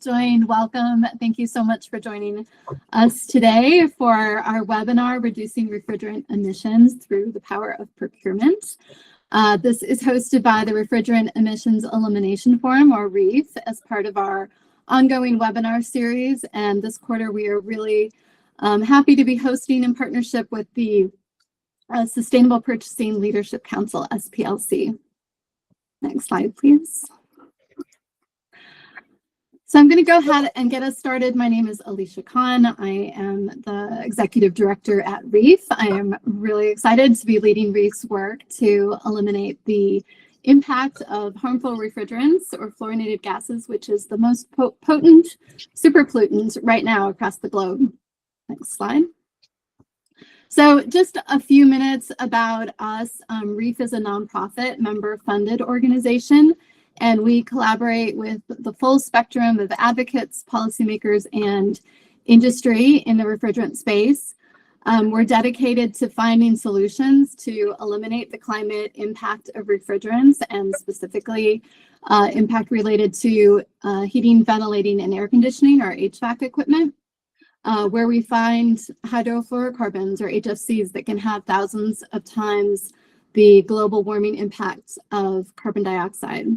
joined, welcome. Thank you so much for joining us today for our webinar, Reducing Refrigerant Emissions Through the Power of Procurement. This is hosted by the Refrigerant Emissions Elimination Forum, or REEF, as part of our ongoing webinar series. And this quarter, we are really happy to be hosting in partnership with the Sustainable Purchasing Leadership Council, SPLC. Next slide, please. So I'm going to go ahead and get us started. My name is Alicia Khan. I am the Executive Director at REEF. I am really excited to be leading REEF's work to eliminate the impact of harmful refrigerants or fluorinated gases, which is the most potent super pollutant right now across the globe. Next slide. So just a few minutes about us. REEF is a nonprofit member-funded organization, and we collaborate with the full spectrum of advocates, policymakers, and industry in the refrigerant space. We're dedicated to finding solutions to eliminate the climate impact of refrigerants, and specifically impact related to heating, ventilating, and air conditioning, or HVAC equipment, where we find hydrofluorocarbons, or HFCs, that can have thousands of times the global warming impacts of carbon dioxide.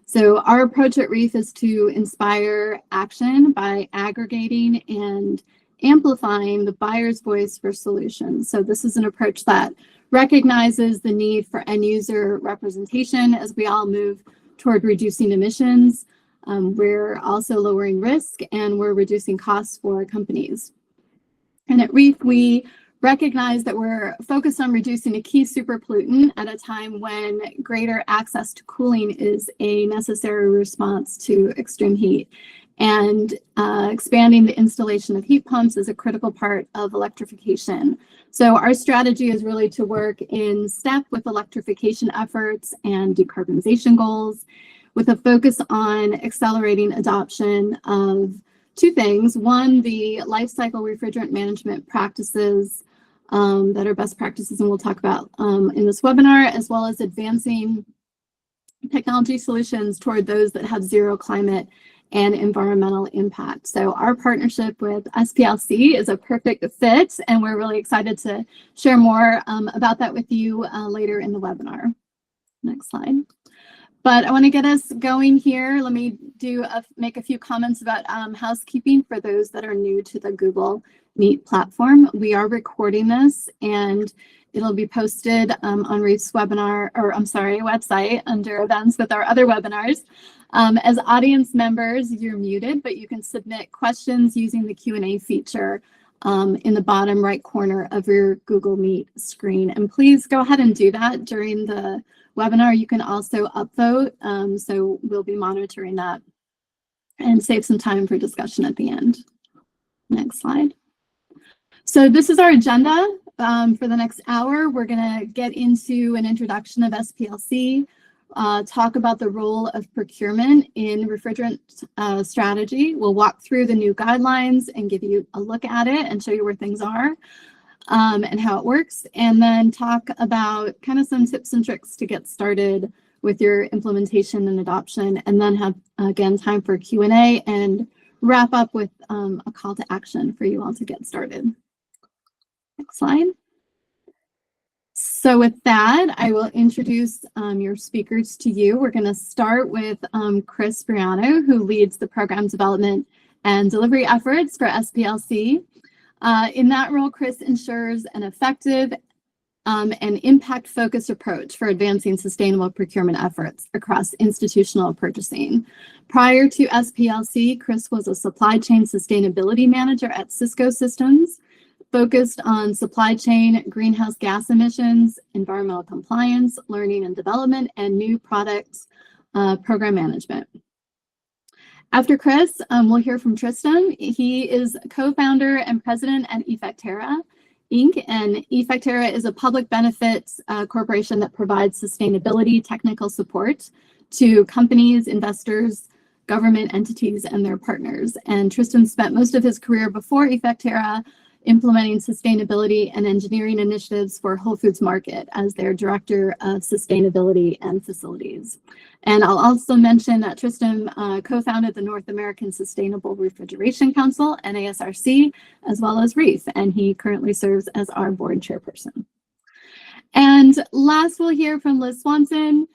So our approach at REEF is to inspire action by aggregating and amplifying the buyer's voice for solutions. So this is an approach that recognizes the need for end user representation as we all move toward reducing emissions. We're also lowering risk, and we're reducing costs for companies. And at REEF, we recognize that we're focused on reducing a key super pollutant at a time when greater access to cooling is a necessary response to extreme heat. And expanding the installation of heat pumps is a critical part of electrification. So our strategy is really to work in step with electrification efforts and decarbonization goals, with a focus on accelerating adoption of two things. One, the life cycle refrigerant management practices that are best practices, and we'll talk about in this webinar, as well as advancing technology solutions toward those that have zero climate and environmental impact. So our partnership with SPLC is a perfect fit, and we're really excited to share more about that with you later in the webinar. Next slide. But I want to get us going here. Let me make a few comments about housekeeping for those that are new to the Google Meet platform. We are recording this, and it'll be posted on REEF's website under events with our other webinars. As audience members, you're muted, but you can submit questions using the Q&A feature in the bottom right corner of your Google Meet screen. And please go ahead and do that during the webinar. You can also upvote, so we'll be monitoring that and save some time for discussion at the end. Next slide. So this is our agenda for the next hour. We're going to get into an introduction of SPLC, talk about the role of procurement in refrigerant strategy. We'll walk through the new guidelines and give you a look at it and show you where things are and how it works, and then talk about kind of some tips and tricks to get started with your implementation and adoption, and then have, again, time for Q&A and wrap up with a call to action for you all to get started. Next slide. So with that, I will introduce your speakers to you. We're going to start with Chris Briano, who leads the program development and delivery efforts for SPLC. In that role, Chris ensures an effective and impact-focused approach for advancing sustainable procurement efforts across institutional purchasing. Prior to SPLC, Chris was a supply chain sustainability manager at Cisco Systems, focused on supply chain, greenhouse gas emissions, environmental compliance, learning and development, and new products program management. After Chris, we'll hear from Tristan. He is co-founder and president at Effectera, Inc., and Effectera is a public benefits corporation that provides sustainability technical support to companies, investors, government entities, and their partners. And Tristan spent most of his career before Effectera implementing sustainability and engineering initiatives for Whole Foods Market as their Director of Sustainability and Facilities. And I'll also mention that Tristan co-founded the North American Sustainable Refrigeration Council, NASRC, as well as REEF, and he currently serves as our board chairperson. And last, we'll hear from Liz Swanson.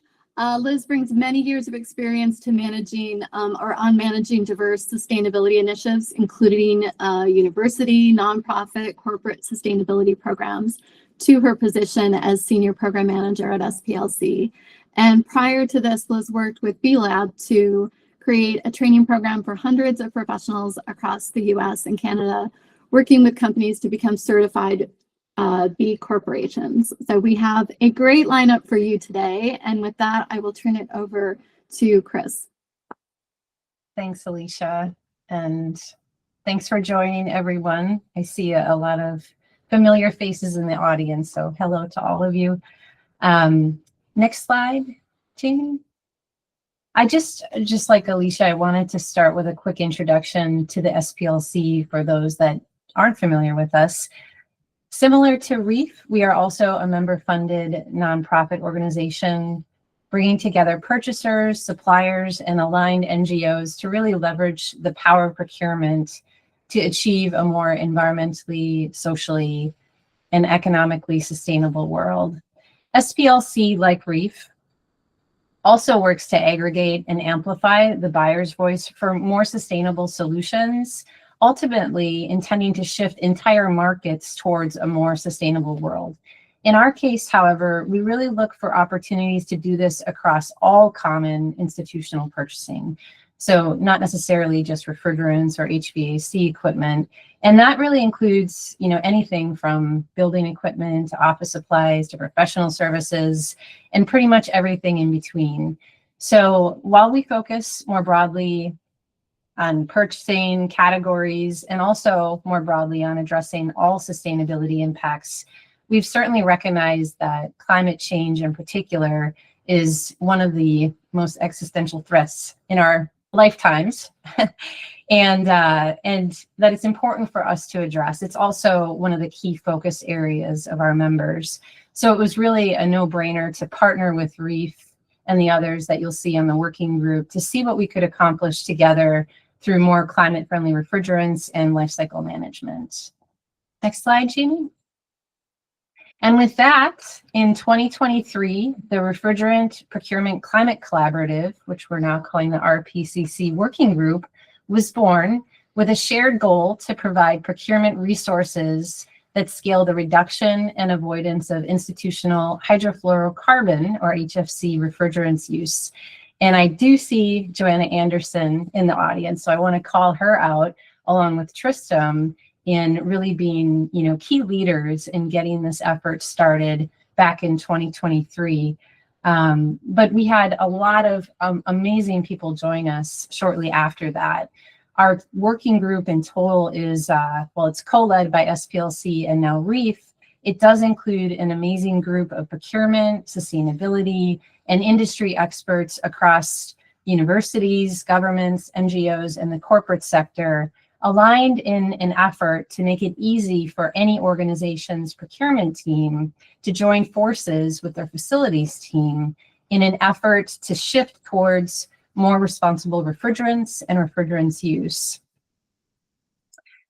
Liz brings many years of experience to managing on managing diverse sustainability initiatives, including university, nonprofit, corporate sustainability programs, to her position as Senior Program Manager at SPLC. And prior to this, Liz worked with B-Lab to create a training program for hundreds of professionals across the US and Canada, working with companies to become certified B corporations. So we have a great lineup for you today. And with that, I will turn it over to Chris. Thanks, Alicia. And thanks for joining, everyone. I see a lot of familiar faces in the audience. So hello to all of you. Next slide, Jamie. I just like Alicia, I wanted to start with a quick introduction to the SPLC for those that aren't familiar with us. Similar to REEF, we are also a member-funded nonprofit organization, bringing together purchasers, suppliers, and aligned NGOs to really leverage the power of procurement to achieve a more environmentally, socially, and economically sustainable world. SPLC, like REEF, also works to aggregate and amplify the buyer's voice for more sustainable solutions, ultimately intending to shift entire markets towards a more sustainable world. In our case, however, we really look for opportunities to do this across all common institutional purchasing. So not necessarily just refrigerants or HVAC equipment. And that really includes, anything from building equipment to office supplies to professional services and pretty much everything in between. So while we focus more broadly on purchasing categories and also more broadly on addressing all sustainability impacts, we've certainly recognized that climate change in particular is one of the most existential threats in our lifetimes and that it's important for us to address. It's also one of the key focus areas of our members. So it was really a no-brainer to partner with REEF and the others that you'll see on the working group to see what we could accomplish together through more climate-friendly refrigerants and life cycle management. Next slide, Jamie. And with that, in 2023, the Refrigerant Procurement Climate Collaborative, which we're now calling the RPCC Working Group, was born with a shared goal to provide procurement resources that scale the reduction and avoidance of institutional hydrofluorocarbon, or HFC, refrigerants use. And I do see Joanna Anderson in the audience, so I want to call her out along with Tristan in really being, key leaders in getting this effort started back in 2023. But we had a lot of amazing people join us shortly after that. Our working group in total is, it's co-led by SPLC and now REEF. It does include an amazing group of procurement, sustainability, and industry experts across universities, governments, NGOs, and the corporate sector, aligned in an effort to make it easy for any organization's procurement team to join forces with their facilities team in an effort to shift towards more responsible refrigerants and refrigerants use.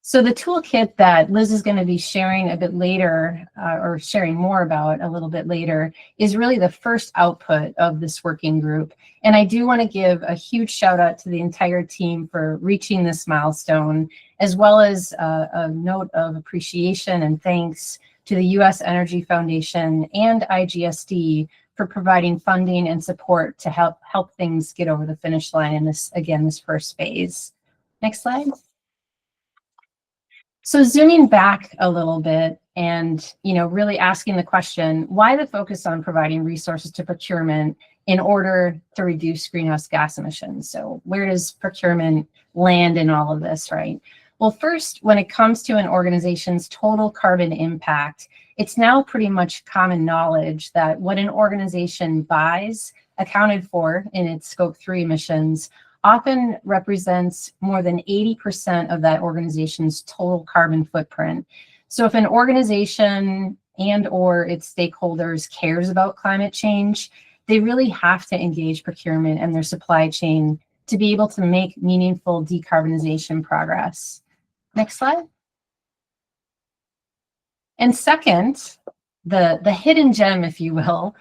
So the toolkit that Liz is going to be sharing a bit later, or sharing more about a little bit later, is really the first output of this working group. And I do want to give a huge shout out to the entire team for reaching this milestone, as well as a note of appreciation and thanks to the U.S. Energy Foundation and IGSD for providing funding and support to help things get over the finish line in this first phase. Next slide. So zooming back a little bit and, really asking the question, why the focus on providing resources to procurement in order to reduce greenhouse gas emissions? So where does procurement land in all of this, right? Well, first, when it comes to an organization's total carbon impact, it's now pretty much common knowledge that what an organization buys accounted for in its Scope 3 emissions often represents more than 80% of that organization's total carbon footprint. So if an organization and or its stakeholders cares about climate change, they really have to engage procurement and their supply chain to be able to make meaningful decarbonization progress. Next slide. And second, the hidden gem, if you will,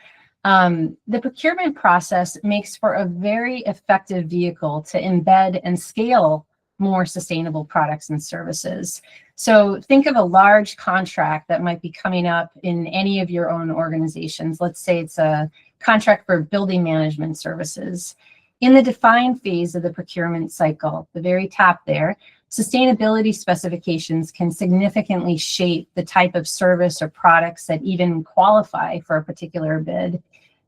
the procurement process makes for a very effective vehicle to embed and scale more sustainable products and services. So think of a large contract that might be coming up in any of your own organizations. Let's say it's a contract for building management services. In the define phase of the procurement cycle, the very top there, sustainability specifications can significantly shape the type of service or products that even qualify for a particular bid.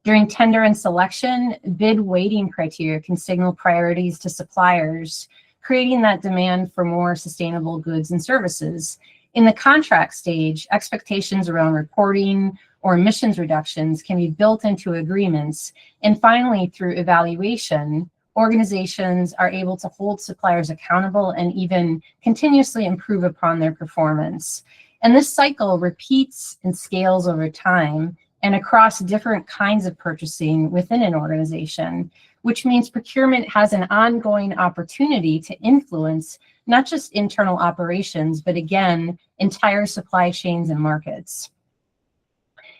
During tender and selection, bid weighting criteria can signal priorities to suppliers, creating that demand for more sustainable goods and services. In the contract stage, expectations around reporting or emissions reductions can be built into agreements. And finally, through evaluation, organizations are able to hold suppliers accountable and even continuously improve upon their performance. And this cycle repeats and scales over time and across different kinds of purchasing within an organization, which means procurement has an ongoing opportunity to influence not just internal operations, but again, entire supply chains and markets.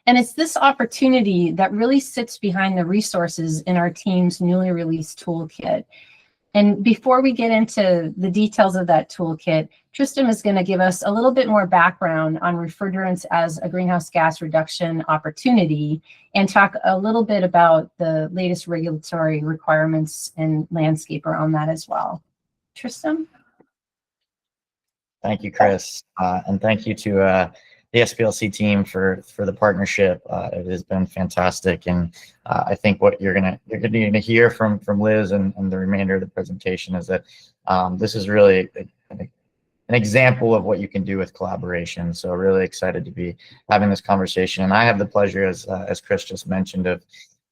And it's this opportunity that really sits behind the resources in our team's newly released toolkit. And before we get into the details of that toolkit, Tristan is going to give us a little bit more background on refrigerants as a greenhouse gas reduction opportunity and talk a little bit about the latest regulatory requirements and landscape around that as well. Tristan? Thank you, Chris. And thank you to the SPLC team for the partnership. It has been fantastic, and I think what you're gonna hear from Liz and the remainder of the presentation is that this is really an example of what you can do with collaboration. So really excited to be having this conversation, and I have the pleasure, as Chris just mentioned, of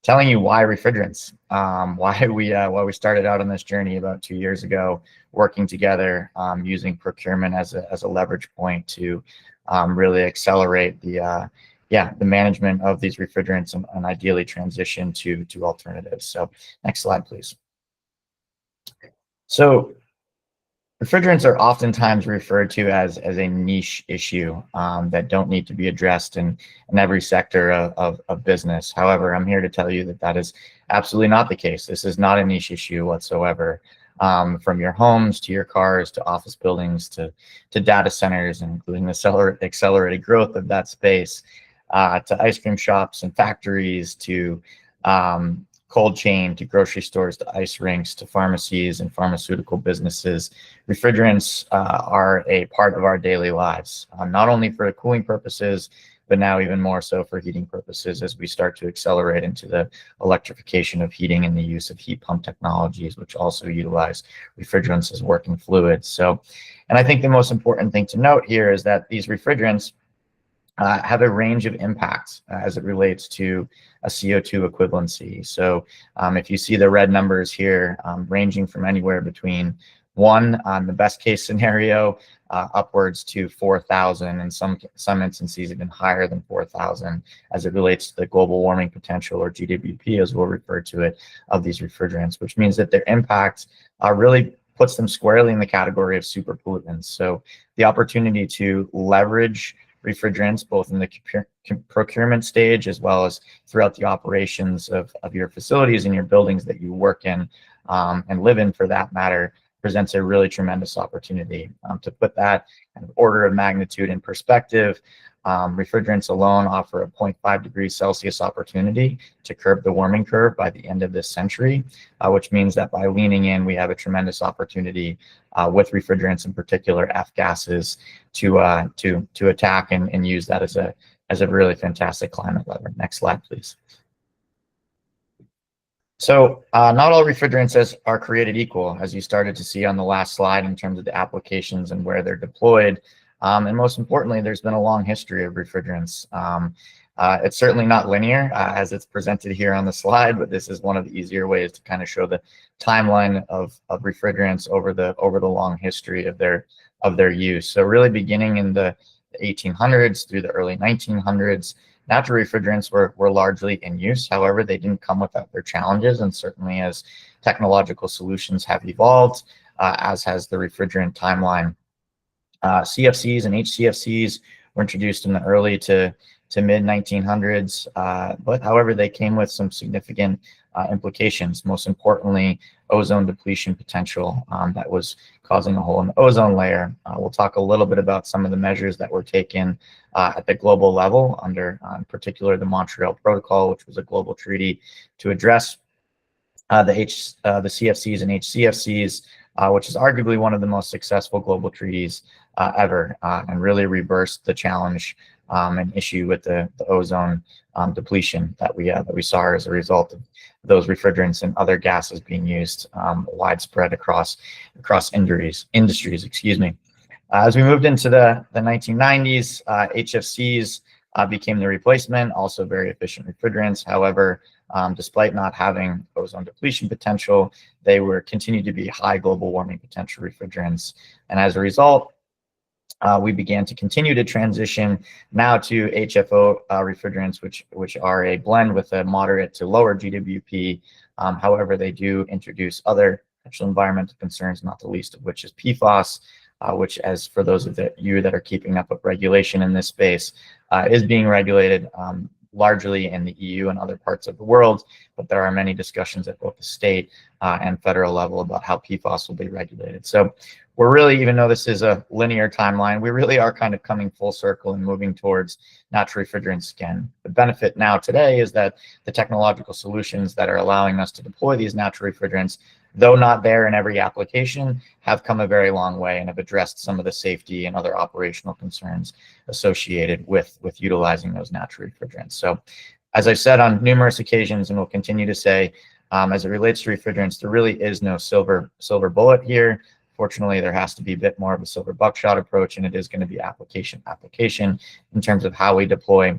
telling you why refrigerants, why we started out on this journey about 2 years ago, working together, using procurement as a leverage point to really accelerate the management of these refrigerants and ideally transition to alternatives. So next slide, please. So refrigerants are oftentimes referred to as a niche issue that don't need to be addressed in every sector of business. However, I'm here to tell you that is absolutely not the case. This is not a niche issue whatsoever. From your homes to your cars to office buildings to data centers, including the accelerated growth of that space, to ice cream shops and factories, to cold chain, to grocery stores, to ice rinks, to pharmacies and pharmaceutical businesses. Refrigerants are a part of our daily lives, not only for cooling purposes, but now even more so for heating purposes as we start to accelerate into the electrification of heating and the use of heat pump technologies, which also utilize refrigerants as working fluids. So, and I think the most important thing to note here is that these refrigerants have a range of impacts as it relates to a CO2 equivalency. So if you see the red numbers here, ranging from anywhere between 1 on the best case scenario, upwards to 4,000, in some instances even higher than 4,000 as it relates to the global warming potential, or GWP as we'll refer to it, of these refrigerants, which means that their impact really puts them squarely in the category of super pollutants. So the opportunity to leverage refrigerants both in the procurement stage as well as throughout the operations of your facilities and your buildings that you work in and live in, for that matter, presents a really tremendous opportunity. To put that kind of order of magnitude in perspective, refrigerants alone offer a 0.5 degrees Celsius opportunity to curb the warming curve by the end of this century, which means that by leaning in, we have a tremendous opportunity with refrigerants, in particular F gases, to attack and use that as a really fantastic climate lever. Next slide, please. So not all refrigerants are created equal, as you started to see on the last slide in terms of the applications and where they're deployed. And most importantly, there's been a long history of refrigerants. It's certainly not linear as it's presented here on the slide, but this is one of the easier ways to kind of show the timeline of refrigerants over the long history of their use. So really beginning in the 1800s through the early 1900s, natural refrigerants were largely in use. However, they didn't come without their challenges, and certainly as technological solutions have evolved, as has the refrigerant timeline. CFCs and HCFCs were introduced in the early to mid 1900s, but however, they came with some significant implications. Most importantly, ozone depletion potential that was causing a hole in the ozone layer. We'll talk a little bit about some of the measures that were taken at the global level under, in particular, the Montreal Protocol, which was a global treaty to address the CFCs and HCFCs, which is arguably one of the most successful global treaties ever, and really reversed the challenge and issue with the ozone depletion that we saw as a result of those refrigerants and other gases being used widespread across industries. Excuse me. As we moved into the 1990s, HFCs became the replacement, also very efficient refrigerants. However, despite not having ozone depletion potential, they continued to be high global warming potential refrigerants. And as a result, we began to continue to transition now to HFO refrigerants, which are a blend with a moderate to lower GWP. However, they do introduce other potential environmental concerns, not the least of which is PFAS, which, as for those of you that are keeping up with regulation in this space, is being regulated largely in the EU and other parts of the world, but there are many discussions at both the state and federal level about how PFAS will be regulated. So we're really, even though this is a linear timeline, we really are kind of coming full circle and moving towards natural refrigerants again. The benefit now today is that the technological solutions that are allowing us to deploy these natural refrigerants, though not there in every application, have come a very long way and have addressed some of the safety and other operational concerns associated with utilizing those natural refrigerants. So as I've said on numerous occasions and will continue to say, as it relates to refrigerants, there really is no silver bullet here. Fortunately, there has to be a bit more of a silver buckshot approach, and it is going to be application in terms of how we deploy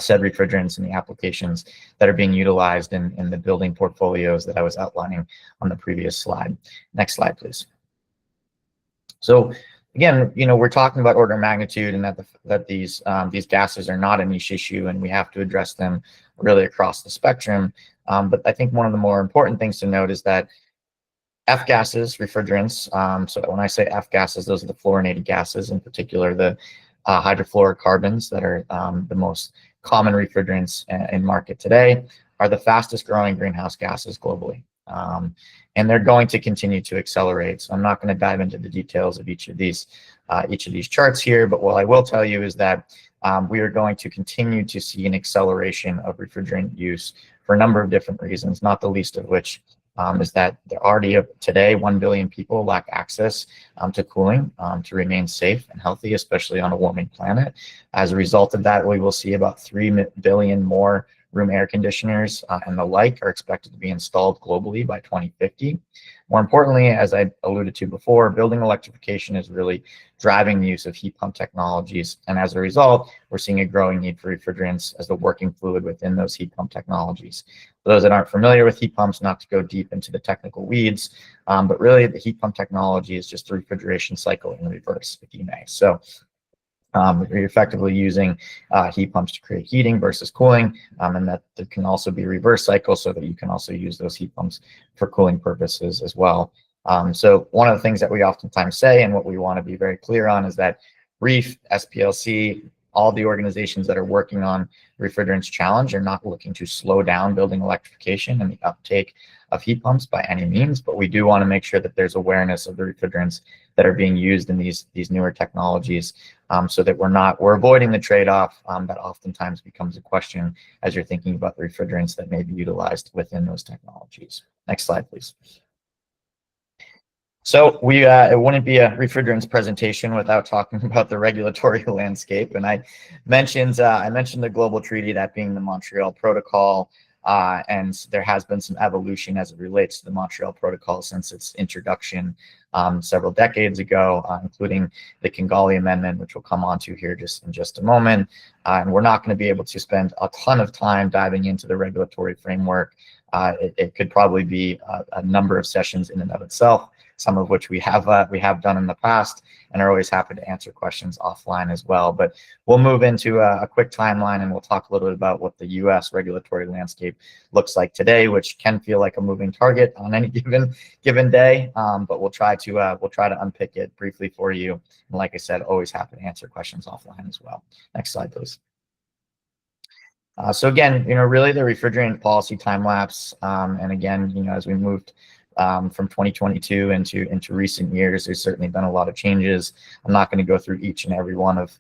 said refrigerants in the applications that are being utilized in the building portfolios that I was outlining on the previous slide. Next slide, please. So again, we're talking about order of magnitude, and that these gases are not a niche issue, and we have to address them really across the spectrum. But I think one of the more important things to note is that F gases, refrigerants, so when I say F gases, those are the fluorinated gases, in particular the hydrofluorocarbons that are the most common refrigerants in market today, are the fastest growing greenhouse gases globally. And they're going to continue to accelerate. So I'm not going to dive into the details of each of these charts here, but what I will tell you is that we are going to continue to see an acceleration of refrigerant use for a number of different reasons, not the least of which is that there already today 1 billion people lack access to cooling to remain safe and healthy, especially on a warming planet. As a result of that, we will see about 3 billion more room air conditioners and the like are expected to be installed globally by 2050. More importantly, as I alluded to before, building electrification is really driving the use of heat pump technologies. And as a result, we're seeing a growing need for refrigerants as the working fluid within those heat pump technologies. For those that aren't familiar with heat pumps, not to go deep into the technical weeds, but really the heat pump technology is just the refrigeration cycle in reverse, if you may. So you're effectively using heat pumps to create heating versus cooling, and that there can also be reverse cycle so that you can also use those heat pumps for cooling purposes as well. So one of the things that we oftentimes say and what we want to be very clear on is that REEF, SPLC, all the organizations that are working on refrigerants challenge are not looking to slow down building electrification and the uptake of heat pumps by any means, but we do want to make sure that there's awareness of the refrigerants that are being used in these newer technologies, so that we're avoiding the trade-off that oftentimes becomes a question as you're thinking about the refrigerants that may be utilized within those technologies. Next slide, please. So it wouldn't be a refrigerants presentation without talking about the regulatory landscape. And I mentioned the global treaty, that being the Montreal Protocol. And there has been some evolution as it relates to the Montreal Protocol since its introduction several decades ago, including the Kigali Amendment, which we'll come on to here in just a moment. And we're not going to be able to spend a ton of time diving into the regulatory framework. It could probably be a number of sessions in and of itself, some of which we have done in the past, and are always happy to answer questions offline as well. But we'll move into a quick timeline, and we'll talk a little bit about what the U.S. regulatory landscape looks like today, which can feel like a moving target on any given day. But we'll try to unpick it briefly for you. And like I said, always happy to answer questions offline as well. Next slide, please. So again, really the refrigerant policy time lapse, and again, as we moved from 2022 into recent years, there's certainly been a lot of changes. I'm not going to go through each and every one of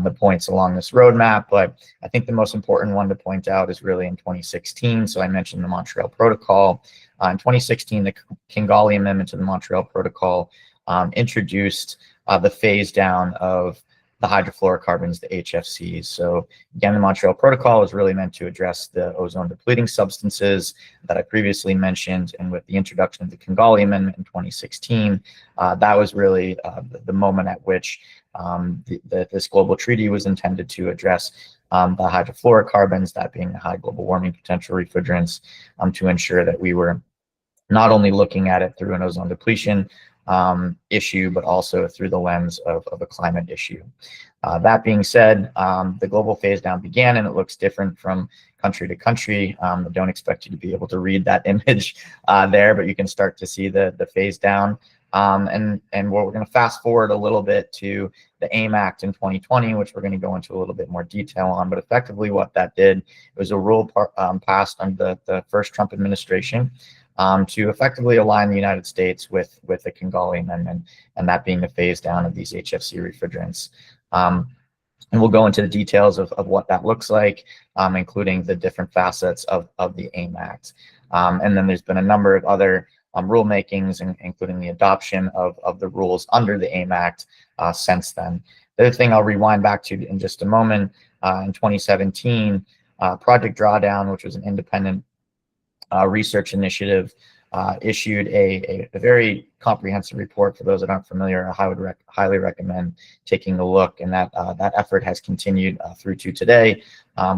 the points along this roadmap, but I think the most important one to point out is really in 2016. So I mentioned the Montreal Protocol. In 2016, the Kigali Amendment to the Montreal Protocol introduced the phase down of the hydrofluorocarbons, the HFCs. So again, the Montreal Protocol was really meant to address the ozone depleting substances that I previously mentioned. And with the introduction of the Kigali Amendment in 2016, that was really the moment at which this global treaty was intended to address the hydrofluorocarbons, that being the high global warming potential refrigerants, to ensure that we were not only looking at it through an ozone depletion issue, but also through the lens of a climate issue. That being said, the global phase down began, and it looks different from country to country. I don't expect you to be able to read that image there, but you can start to see the phase down. And we're going to fast forward a little bit to the AIM Act in 2020, which we're going to go into a little bit more detail on. But effectively what that did, it was a rule passed under the first Trump administration, to effectively align the United States with the Kigali Amendment, and that being the phase down of these HFC refrigerants. And we'll go into the details of what that looks like, including the different facets of the AIM Act. And then there's been a number of other rulemakings, including the adoption of the rules under the AIM Act since then. The other thing I'll rewind back to in just a moment, in 2017, Project Drawdown, which was an independent research initiative, issued a very comprehensive report. For those that aren't familiar, I would highly recommend taking a look. And that effort has continued through to today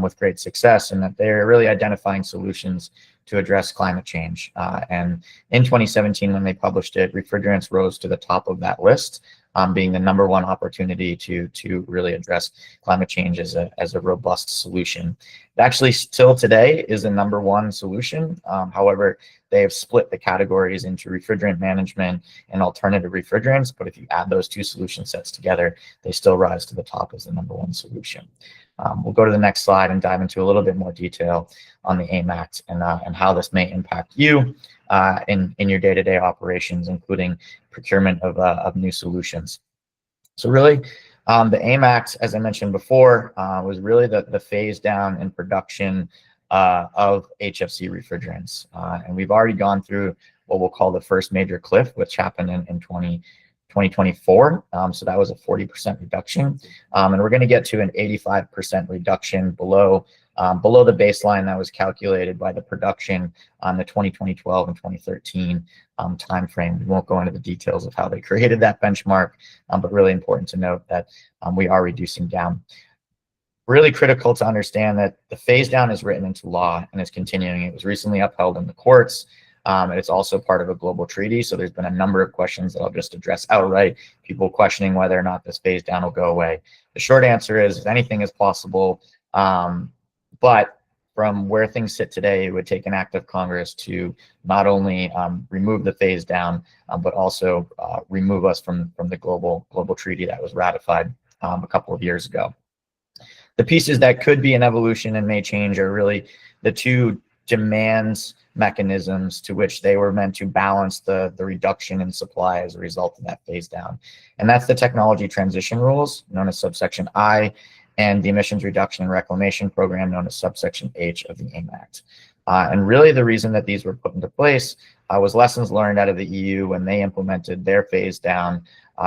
with great success, and that they're really identifying solutions to address climate change. And in 2017, when they published it, refrigerants rose to the top of that list, being the #1 opportunity to really address climate change as a robust solution. It actually still today is a #1 solution. However, they have split the categories into refrigerant management and alternative refrigerants. But if you add those two solution sets together, they still rise to the top as the #1 solution. We'll go to the next slide and dive into a little bit more detail on the AIM Act and how this may impact you in your day-to-day operations, including procurement of new solutions. So really, the AIM Act, as I mentioned before, was really the phase down in production of HFC refrigerants. And we've already gone through what we'll call the first major cliff, which happened in 2024. So that was a 40% reduction. And we're going to get to an 85% reduction below the baseline that was calculated by the production on the 2012 and 2013 timeframe. We won't go into the details of how they created that benchmark, but really important to note that we are reducing down. Really critical to understand that the phase down is written into law and is continuing. It was recently upheld in the courts. And it's also part of a global treaty. So there's been a number of questions that I'll just address outright. People questioning whether or not this phase down will go away. The short answer is anything is possible. But from where things sit today, it would take an act of Congress to not only remove the phase down, but also remove us from the global treaty that was ratified a couple of years ago. The pieces that could be an evolution and may change are really the two demands mechanisms to which they were meant to balance the reduction in supply as a result of that phase down. And that's the technology transition rules, known as subsection I, and the emissions reduction and reclamation program, known as subsection H of the AIM Act. And really the reason that these were put into place was lessons learned out of the EU when they implemented their phase down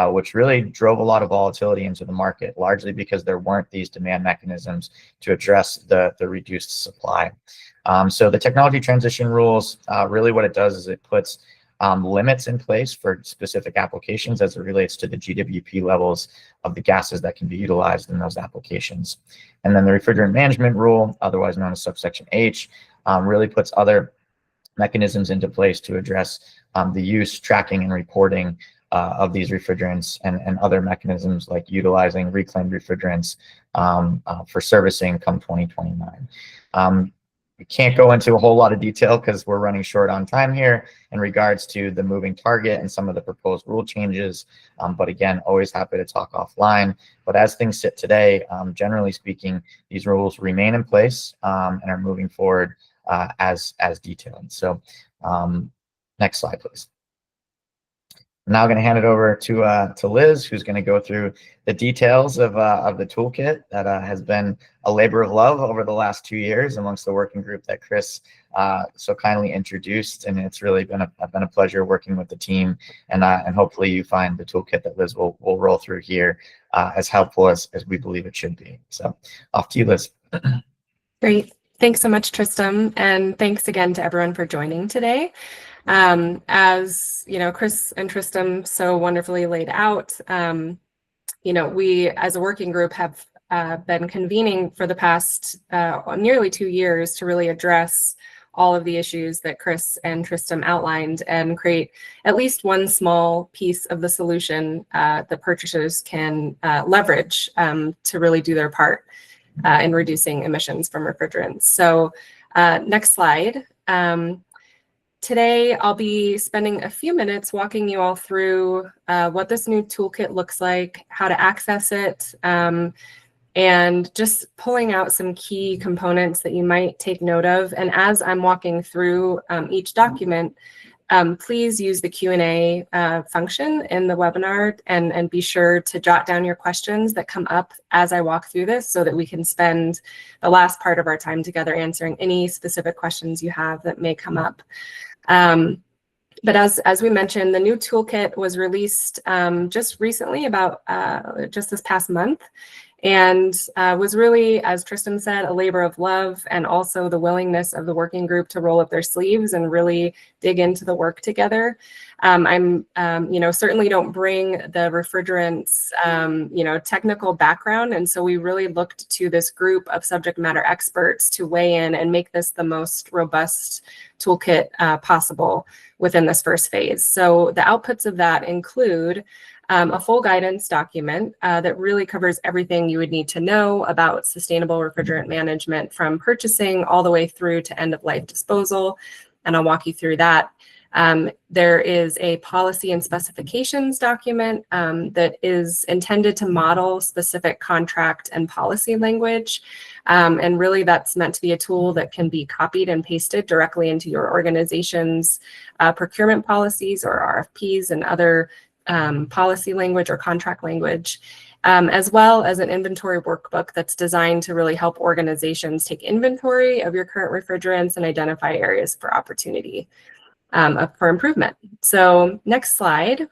which really drove a lot of volatility into the market, largely because there weren't these demand mechanisms to address the reduced supply. So the technology transition rules, really what it does is it puts limits in place for specific applications as it relates to the GWP levels of the gases that can be utilized in those applications. And then the refrigerant management rule, otherwise known as subsection H, really puts other mechanisms into place to address the use, tracking, and reporting of these refrigerants, and other mechanisms like utilizing reclaimed refrigerants for servicing come 2029. We can't go into a whole lot of detail because we're running short on time here in regards to the moving target and some of the proposed rule changes. But again, always happy to talk offline. But as things sit today, generally speaking, these rules remain in place and are moving forward as detailed. So next slide, please. I'm now going to hand it over to Liz, who's going to go through the details of the toolkit that has been a labor of love over the last 2 years amongst the working group that Chris so kindly introduced. And it's really been a pleasure working with the team. And hopefully you find the toolkit that Liz will roll through here as helpful as we believe it should be. So off to you, Liz. Great. Thanks so much, Tristan. And thanks again to everyone for joining today. As you know, Chris and Tristan so wonderfully laid out, we as a working group have been convening for the past nearly 2 years to really address all of the issues that Chris and Tristan outlined and create at least one small piece of the solution that purchasers can leverage to really do their part in reducing emissions from refrigerants. So next slide. Today, I'll be spending a few minutes walking you all through what this new toolkit looks like, how to access it, and just pulling out some key components that you might take note of. And as I'm walking through each document, please use the Q&A function in the webinar and be sure to jot down your questions that come up as I walk through this so that we can spend the last part of our time together answering any specific questions you have that may come up. But as we mentioned, the new toolkit was released just recently, about just this past month, and was really, as Tristan said, a labor of love, and also the willingness of the working group to roll up their sleeves and really dig into the work together. I'm, certainly don't bring the refrigerants, technical background, and so we really looked to this group of subject matter experts to weigh in and make this the most robust toolkit possible within this first phase. So the outputs of that include a full guidance document that really covers everything you would need to know about sustainable refrigerant management from purchasing all the way through to end-of-life disposal, and I'll walk you through that. There is a policy and specifications document that is intended to model specific contract and policy language. And really that's meant to be a tool that can be copied and pasted directly into your organization's procurement policies or RFPs and other policy language or contract language, as well as an inventory workbook that's designed to really help organizations take inventory of your current refrigerants and identify areas for opportunity for improvement. So next slide.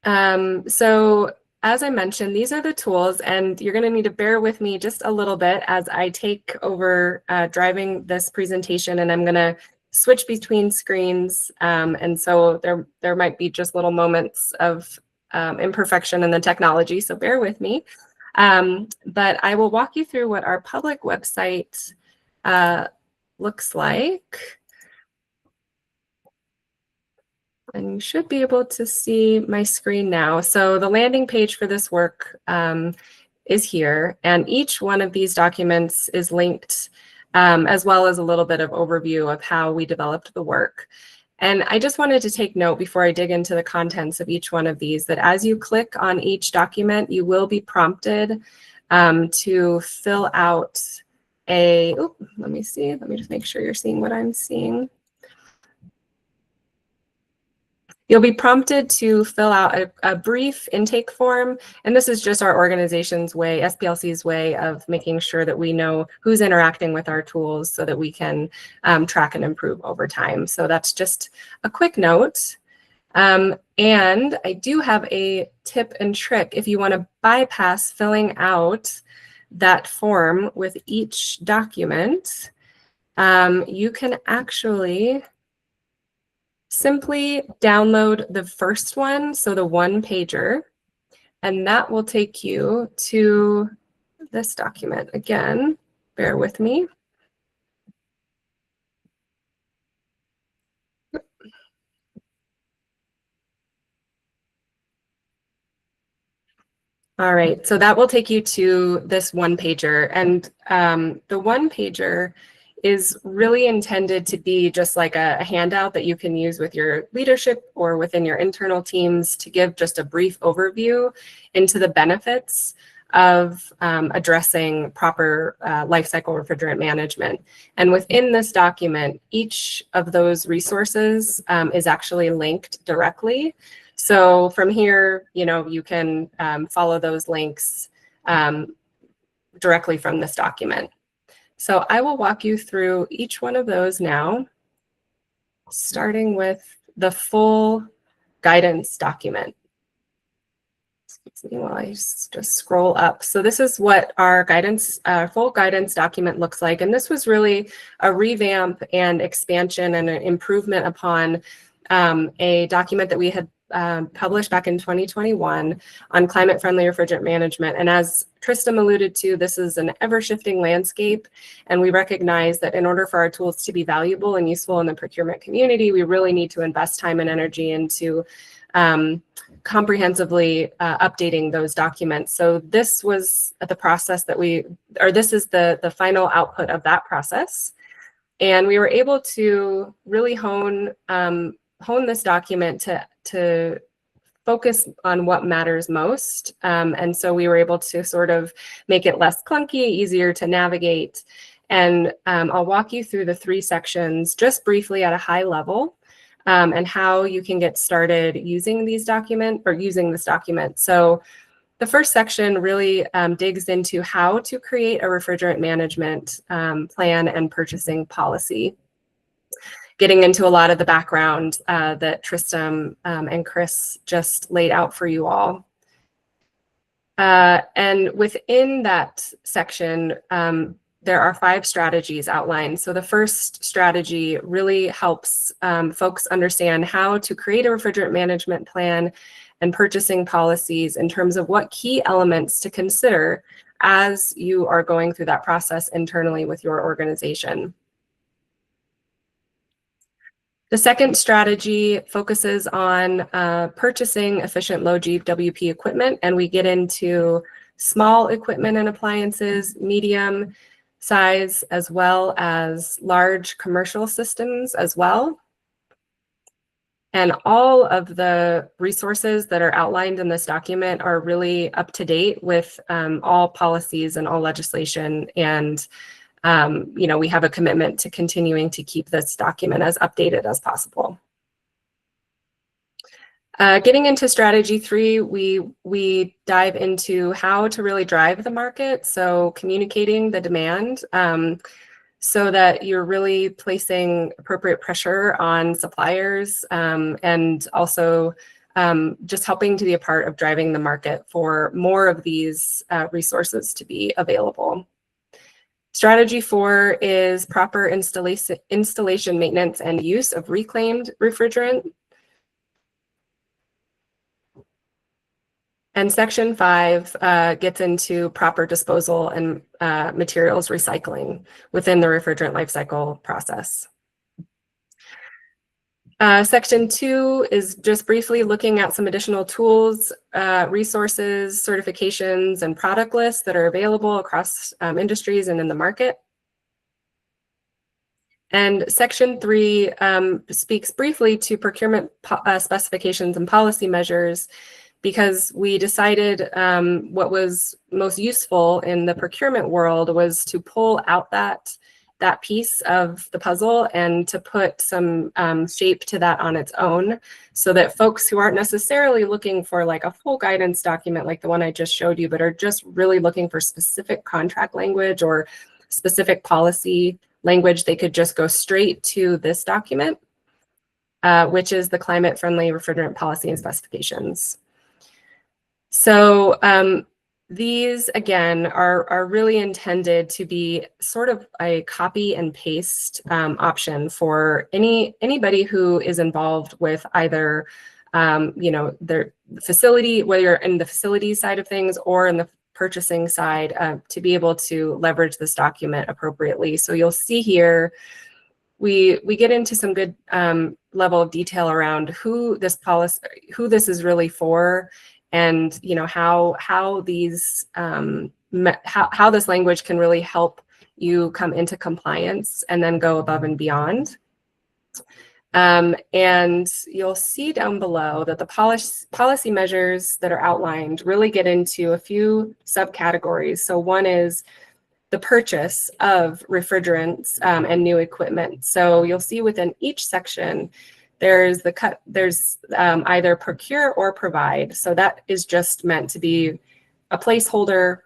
So as I mentioned, these are the tools, and you're going to need to bear with me just a little bit as I take over driving this presentation, and I'm going to switch between screens, and so there might be just little moments of imperfection in the technology, so bear with me. But I will walk you through what our public website looks like. And you should be able to see my screen now. So the landing page for this work is here, and each one of these documents is linked, as well as a little bit of overview of how we developed the work. And I just wanted to take note before I dig into the contents of each one of these, that as you click on each document, you will be prompted to fill out let me just make sure you're seeing what I'm seeing. You'll be prompted to fill out a brief intake form, and this is just our organization's way, SPLC's way of making sure that we know who's interacting with our tools so that we can track and improve over time. So that's just a quick note. And I do have a tip and trick. If you want to bypass filling out that form with each document, you can actually simply download the first one, so the one pager, and that will take you to this document. Again, bear with me. All right, so that will take you to this one pager, and the one pager is really intended to be just like a handout that you can use with your leadership or within your internal teams to give just a brief overview into the benefits of addressing proper life cycle refrigerant management. And within this document, each of those resources is actually linked directly. So from here, you can follow those links directly from this document. So I will walk you through each one of those now, starting with the full guidance document. Excuse me while I just scroll up. So this is what our guidance, full guidance document looks like. And this was really a revamp and expansion and an improvement upon a document that we had published back in 2021 on climate-friendly refrigerant management. And as Tristram alluded to, this is an ever-shifting landscape, and we recognize that in order for our tools to be valuable and useful in the procurement community, we really need to invest time and energy into comprehensively updating those documents. So this was the process that this is the final output of that process. And we were able to really hone this document to focus on what matters most. And so we were able to sort of make it less clunky, easier to navigate. And I'll walk you through the 3 sections just briefly at a high level and how you can get started using this document. So the first section really digs into how to create a refrigerant management plan and purchasing policy, getting into a lot of the background that Tristram and Chris just laid out for you all. And within that section, there are 5 strategies outlined. So the first strategy really helps folks understand how to create a refrigerant management plan and purchasing policies in terms of what key elements to consider as you are going through that process internally with your organization. The second strategy focuses on purchasing efficient low GWP equipment, and we get into small equipment and appliances, medium size, as well as large commercial systems as well. And all of the resources that are outlined in this document are really up to date with all policies and all legislation. And we have a commitment to continuing to keep this document as updated as possible. Getting into strategy 3, we dive into how to really drive the market. So communicating the demand so that you're really placing appropriate pressure on suppliers and also just helping to be a part of driving the market for more of these resources to be available. Strategy 4 is proper installation, maintenance, and use of reclaimed refrigerant. And section 5 gets into proper disposal and materials recycling within the refrigerant life cycle process. Section 2 is just briefly looking at some additional tools, resources, certifications, and product lists that are available across industries and in the market. And section 3 speaks briefly to procurement specifications and policy measures, because we decided what was most useful in the procurement world was to pull out that piece of the puzzle and to put some shape to that on its own, so that folks who aren't necessarily looking for like a full guidance document like the one I just showed you, but are just really looking for specific contract language or specific policy language, they could just go straight to this document. which is the climate-friendly refrigerant policy and specifications. So these, again, are really intended to be sort of a copy and paste option for anybody who is involved with either, their facility, whether you're in the facility side of things or in the purchasing side, to be able to leverage this document appropriately. So you'll see here, we get into some good level of detail around who this is really for, and how these how this language can really help you come into compliance and then go above and beyond. And you'll see down below that the policy measures that are outlined really get into a few subcategories. So one is the purchase of refrigerants and new equipment. So you'll see within each section, there's either procure or provide. So that is just meant to be a placeholder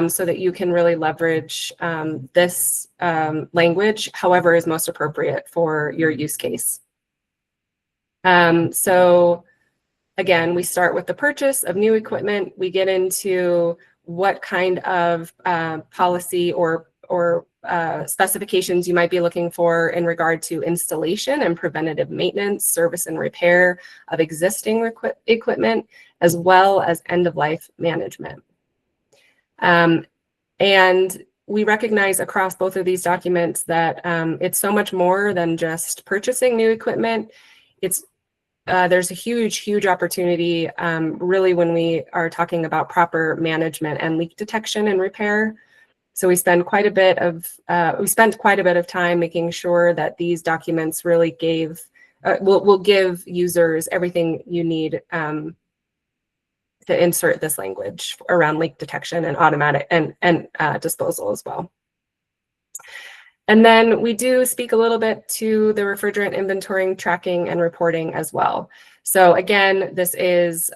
so that you can really leverage this language, however is most appropriate for your use case. So again, we start with the purchase of new equipment. We get into what kind of policy or specifications you might be looking for in regard to installation and preventative maintenance, service and repair of existing equipment, as well as end-of-life management. And we recognize across both of these documents that it's so much more than just purchasing new equipment. There's a huge opportunity really when we are talking about proper management and leak detection and repair. So we spent quite a bit of time making sure that these documents really will give users everything you need to insert this language around leak detection and automatic and disposal as well. And then we do speak a little bit to the refrigerant inventorying, tracking, and reporting as well. So again, this is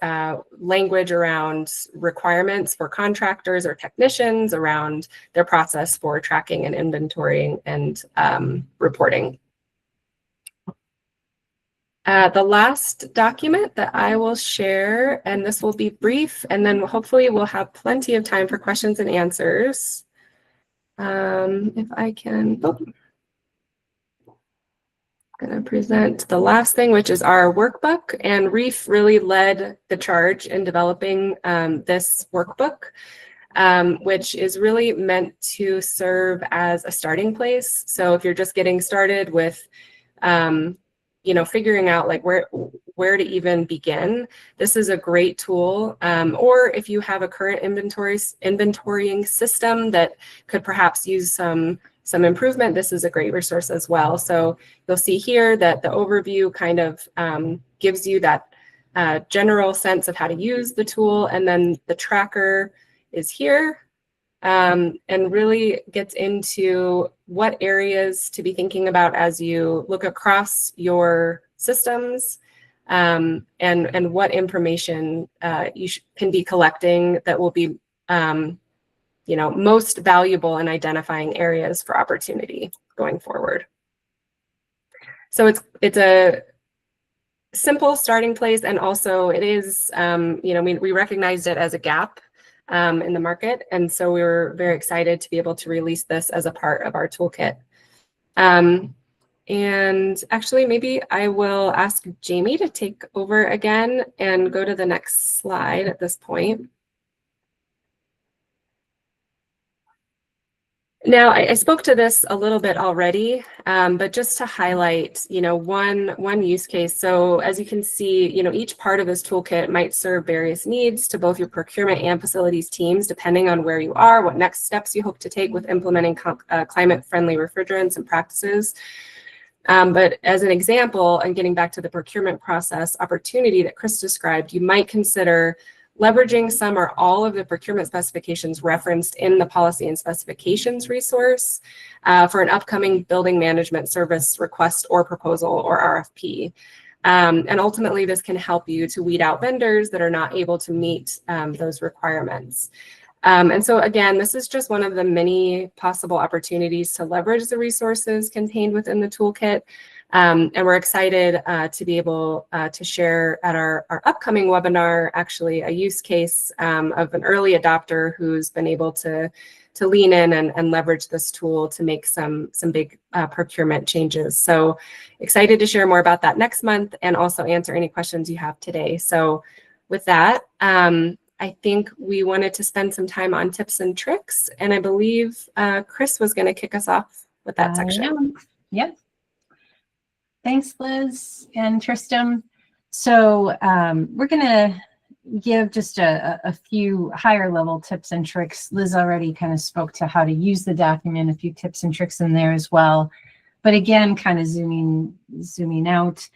language around requirements for contractors or technicians around their process for tracking and inventorying and reporting. The last document that I will share, and this will be brief, and then hopefully we'll have plenty of time for questions and answers. If I can, I'm going to present the last thing, which is our workbook, and REEF really led the charge in developing this workbook, which is really meant to serve as a starting place. So if you're just getting started with, figuring out like where to even begin, this is a great tool. Or if you have a current inventorying system that could perhaps use some improvement, this is a great resource as well. So you'll see here that the overview kind of gives you that general sense of how to use the tool, and then the tracker is here and really gets into what areas to be thinking about as you look across your systems, and what information you can be collecting that will be most valuable in identifying areas for opportunity going forward. So it's a simple starting place, and also it is, we recognized it as a gap in the market, and so we were very excited to be able to release this as a part of our toolkit. And actually, maybe I will ask Jamie to take over again and go to the next slide at this point. Now, I spoke to this a little bit already, but just to highlight, one use case. So as you can see, each part of this toolkit might serve various needs to both your procurement and facilities teams, depending on where you are, what next steps you hope to take with implementing climate-friendly refrigerants and practices. But as an example, and getting back to the procurement process opportunity that Chris described, you might consider leveraging some or all of the procurement specifications referenced in the policy and specifications resource for an upcoming building management service request or proposal or RFP. And ultimately, this can help you to weed out vendors that are not able to meet those requirements. And so again, this is just one of the many possible opportunities to leverage the resources contained within the toolkit. And we're excited to be able to share at our upcoming webinar, actually a use case of an early adopter who's been able to lean in and leverage this tool to make some big procurement changes. So excited to share more about that next month and also answer any questions you have today. So with that, I think we wanted to spend some time on tips and tricks, and I believe Chris was going to kick us off with that section. Yep. Thanks, Liz and Tristram. So we're going to give just a few higher level tips and tricks. Liz already kind of spoke to how to use the document, a few tips and tricks in there as well. But again, kind of zooming out,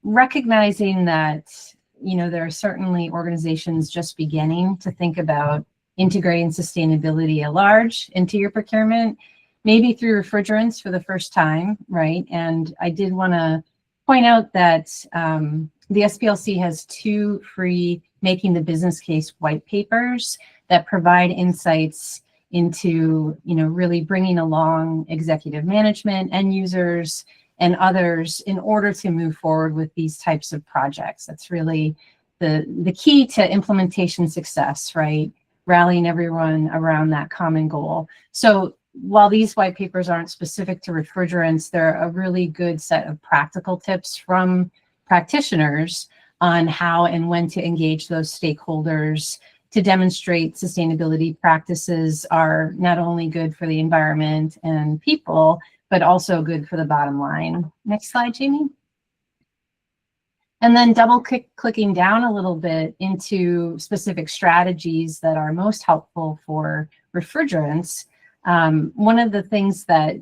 recognizing that, you know, there are certainly organizations just beginning to think about integrating sustainability at large into your procurement, maybe through refrigerants for the first time, right? And I did want to point out that the SPLC has 2 free Making the Business Case white papers that provide insights into, you know, really bringing along executive management, end users, and others in order to move forward with these types of projects. That's really the key to implementation success, right? Rallying everyone around that common goal. So while these white papers aren't specific to refrigerants, they're a really good set of practical tips from practitioners on how and when to engage those stakeholders to demonstrate sustainability practices are not only good for the environment and people, but also good for the bottom line. Next slide, Jamie. And then clicking down a little bit into specific strategies that are most helpful for refrigerants. One of the things that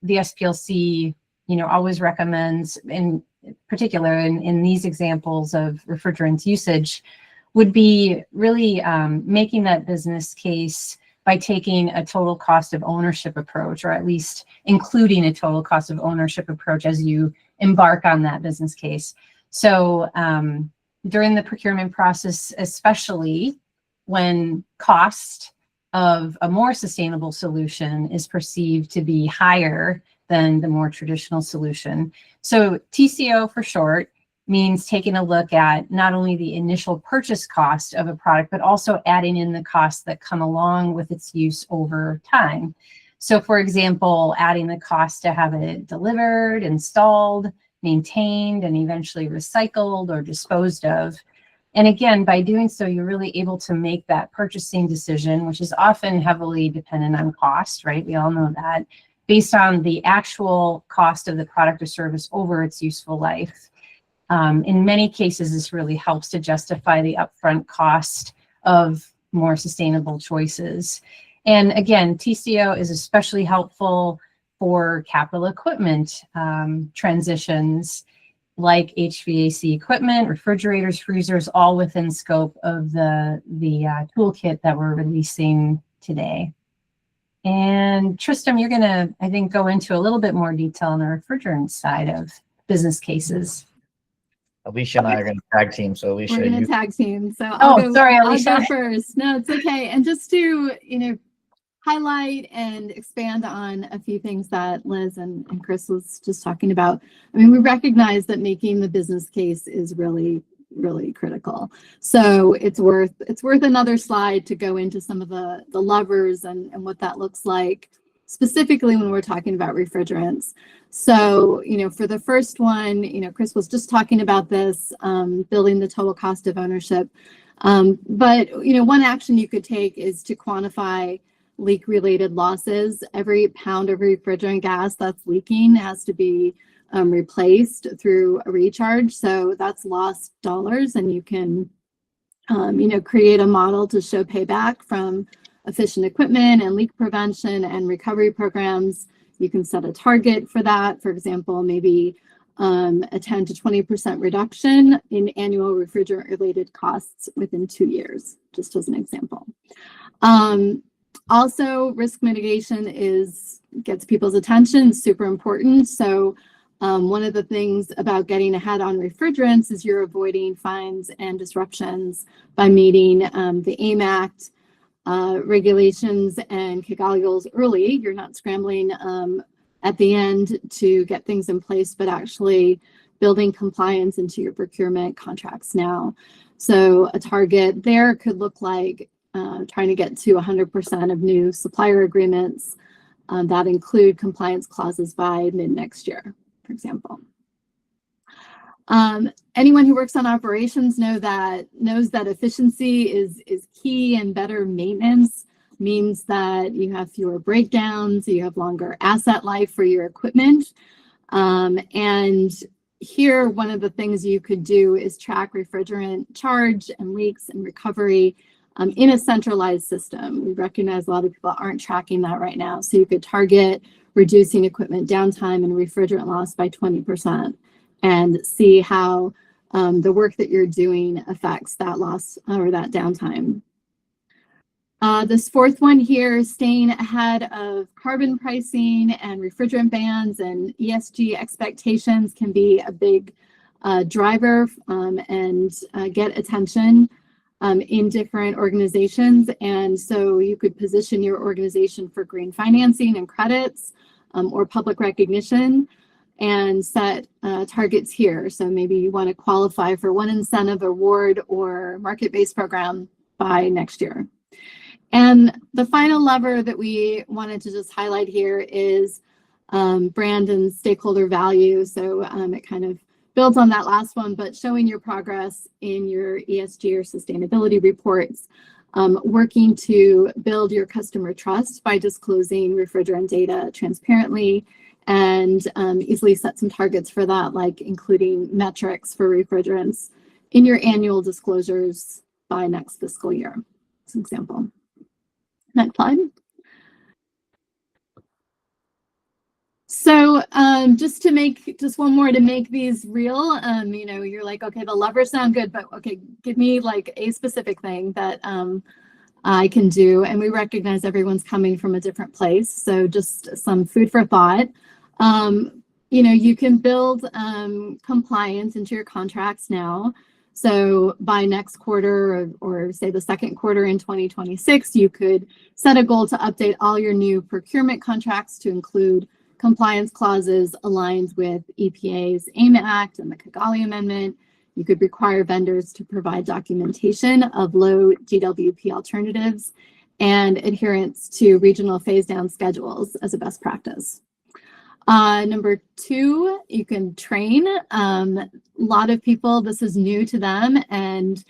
the SPLC, you know, always recommends, in particular in these examples of refrigerants usage, would be really making that business case by taking a total cost of ownership approach, or at least including a total cost of ownership approach as you embark on that business case. So during the procurement process, especially when cost of a more sustainable solution is perceived to be higher than the more traditional solution. So TCO for short means taking a look at not only the initial purchase cost of a product, but also adding in the costs that come along with its use over time. So for example, adding the cost to have it delivered, installed, maintained, and eventually recycled or disposed of. And again, by doing so, you're really able to make that purchasing decision, which is often heavily dependent on cost, right? We all know that, based on the actual cost of the product or service over its useful life. In many cases, this really helps to justify the upfront cost of more sustainable choices. And again, TCO is especially helpful for capital equipment transitions, like HVAC equipment, refrigerators, freezers, all within scope of the toolkit that we're releasing today. And Tristram, you're gonna, I think, go into a little bit more detail on the refrigerant side of business cases. Alicia and I are going to tag team. So Alicia, We're going to tag team. So Sorry, Alicia. I'll go first. No, it's okay. And just to, you know, highlight and expand on a few things that Liz and Chris was just talking about. I mean, we recognize that making the business case is really critical. So it's worth another slide to go into some of the levers and what that looks like, specifically when we're talking about refrigerants. So, you know, for the first one, you know, Chris was just talking about this, building the total cost of ownership. But, you know, one action you could take is to quantify leak-related losses. Every pound of refrigerant gas that's leaking has to be replaced through a recharge. So that's lost dollars, and you can, you know, create a model to show payback from efficient equipment and leak prevention and recovery programs. You can set a target for that. For example, maybe a 10 to 20% reduction in annual refrigerant-related costs within 2 years, just as an example. Also, risk mitigation gets people's attention, super important. So one of the things about getting ahead on refrigerants is you're avoiding fines and disruptions by meeting the AIM Act regulations and Kigali goals early. You're not scrambling at the end to get things in place, but actually building compliance into your procurement contracts now. So a target there could look like trying to get to 100% of new supplier agreements that include compliance clauses by mid next year, for example. Anyone who works on operations knows that efficiency is key, and better maintenance means that you have fewer breakdowns, you have longer asset life for your equipment. And here, one of the things you could do is track refrigerant charge and leaks and recovery in a centralized system. We recognize a lot of people aren't tracking that right now. So you could target reducing equipment downtime and refrigerant loss by 20% and see how the work that you're doing affects that loss or that downtime. This fourth one here, staying ahead of carbon pricing and refrigerant bans and ESG expectations can be a big driver and get attention in different organizations. And so you could position your organization for green financing and credits or public recognition and set targets here. So maybe you want to qualify for one incentive award or market-based program by next year. And the final lever that we wanted to just highlight here is brand and stakeholder value. So it kind of builds on that last one, but showing your progress in your ESG or sustainability reports, working to build your customer trust by disclosing refrigerant data transparently, and easily set some targets for that, like including metrics for refrigerants in your annual disclosures by next fiscal year, as an example. Next slide. So just one more to make these real, you know, you're like, okay, the levers sound good, but okay, give me like a specific thing that I can do. And we recognize everyone's coming from a different place. So just some food for thought. You know, you can build compliance into your contracts now. So by next quarter or say the second quarter in 2026, you could set a goal to update all your new procurement contracts to include compliance clauses aligned with EPA's AIM Act and the Kigali Amendment. You could require vendors to provide documentation of low GWP alternatives and adherence to regional phase-down schedules as a best practice. Number two, you can train. A lot of people, this is new to them, and